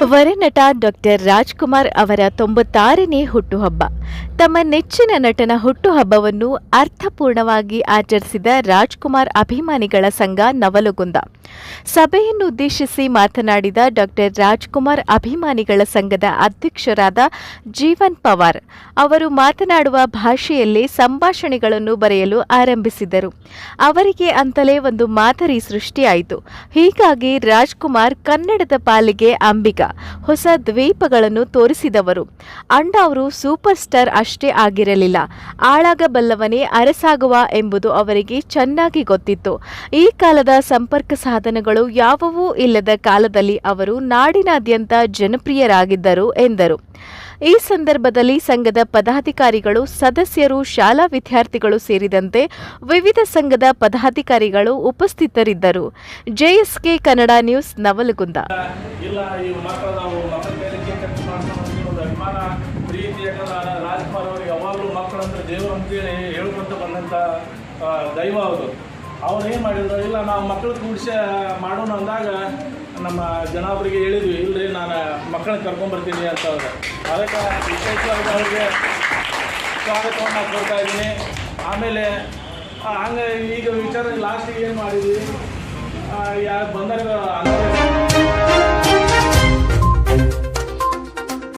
ವರನಟ doctor Rajkumar ಅವರ 96ನೇ ಹುಟ್ಟುಹಬ್ಬ. ತಮ್ಮ ನೆಚ್ಚಿನ ನಟನ ಹುಟ್ಟುಹಬ್ಬವನ್ನು ಅರ್ಥಪೂರ್ಣವಾಗಿ ಆಚರಿಸಿದ ರಾಜ್ಕುಮಾರ್ ಅಭಿಮಾನಿಗಳ ಸಂಘ ನವಲಗುಂದ. ಸಭೆಯನ್ನುದ್ದೇಶಿಸಿ ಮಾತನಾಡಿದ ಡಾಕ್ಟರ್ ರಾಜ್ಕುಮಾರ್ ಅಭಿಮಾನಿಗಳ ಸಂಘದ ಅಧ್ಯಕ್ಷರಾದ ಜೀವನ್ ಪವಾರ್ ಅವರು ಮಾತನಾಡುವ ಭಾಷೆಯಲ್ಲೇ ಸಂಭಾಷಣೆಗಳನ್ನು ಬರೆಯಲು ಆರಂಭಿಸಿದರು. ಅವರಿಗೆ ಅಂತಲೇ ಒಂದು ಮಾದರಿ ಸೃಷ್ಟಿಯಾಯಿತು. ಹೀಗಾಗಿ ರಾಜ್ಕುಮಾರ್ ಕನ್ನಡದ ಪಾಲಿಗೆ ಅಂಬಿಗ, ಹೊಸ ದ್ವೀಪಗಳನ್ನು ತೋರಿಸಿದವರು. ಅಣ್ಣ ಅವರು ಸೂಪರ್ ಸ್ಟಾರ್ ಅಷ್ಟೇ ಆಗಿರಲಿಲ್ಲ, ಆಳಾಗಬಲ್ಲವನೇ ಅರಸಾಗುವ ಎಂಬುದು ಅವರಿಗೆ ಚೆನ್ನಾಗಿ ಗೊತ್ತಿತ್ತು. ಈ ಕಾಲದ ಸಂಪರ್ಕ ಸಾಧನಗಳು ಯಾವುವೂ ಇಲ್ಲದ ಕಾಲದಲ್ಲಿ ಅವರು ನಾಡಿನಾದ್ಯಂತ ಜನಪ್ರಿಯರಾಗಿದ್ದರು ಎಂದರು. ಈ ಸಂದರ್ಭದಲ್ಲಿ ಸಂಘದ ಪದಾಧಿಕಾರಿಗಳು, ಸದಸ್ಯರು, ಶಾಲಾ ವಿದ್ಯಾರ್ಥಿಗಳು ಸೇರಿದಂತೆ ವಿವಿಧ ಸಂಘದ ಪದಾಧಿಕಾರಿಗಳು ಉಪಸ್ಥಿತರಿದ್ದರು. ಜೆಎಸ್ಕೆ ಕನ್ನಡ ನ್ಯೂಸ್, ನವಲಗುಂದ. ರಾಜ್ಕುಮಾರ್ ಅವರಿಗೆ ಯಾವಾಗಲೂ ಮಕ್ಕಳಂದ್ರೆ ದೇವರು ಅಂತೇಳಿ ಹೇಳ್ಕೊಂತ ಬಂದಂಥ ದೈವ ಅವರು. ಅವ್ರು ಏನು ಮಾಡಿದ್ರು, ಇಲ್ಲ ನಾವು ಮಕ್ಕಳು ಕೂಡಿಸಿ ಮಾಡೋಣ ಅಂದಾಗ ನಮ್ಮ ಜನಾಬ್ರಿಗೆ ಹೇಳಿದ್ವಿ, ಇಲ್ಲರಿ ನಾನು ಮಕ್ಕಳನ್ನ ಕರ್ಕೊಂಬರ್ತೀನಿ ಅಂತ ಅವ್ರು. ಅದಕ್ಕೆ ವಿಶೇಷವಾಗಿ ಅವ್ರಿಗೆ ಸ್ವಾಗತವನ್ನು ಕೊಡ್ತಾ ಇದ್ದೀನಿ. ಆಮೇಲೆ ಹಂಗೆ ಈಗ ವಿಚಾರ ಲಾಸ್ಟಿಗೆ ಏನು ಮಾಡಿದ್ವಿ, ಯಾರು ಬಂದಾಗ